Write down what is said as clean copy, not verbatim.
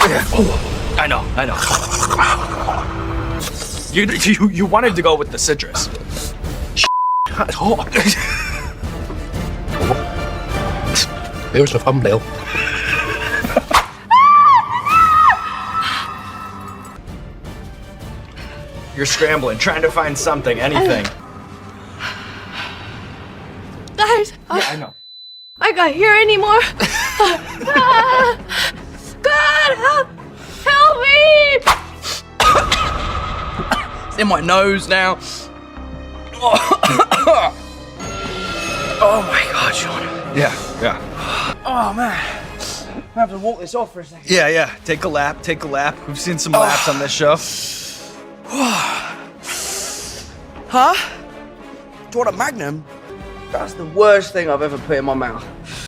Yeah. Oh, I know. You wanted to go with the citrus. Here's the thumbnail. You're scrambling, trying to find something, anything. Guys, I know. I can't hear anymore. God, help me! It's in my nose now. Oh my God, Sean. Yeah. Oh man. I have to walk this off for a second. Yeah. Take a lap. We've seen some laps on this show. Huh? Do you want a Magnum? That's the worst thing I've ever put in my mouth.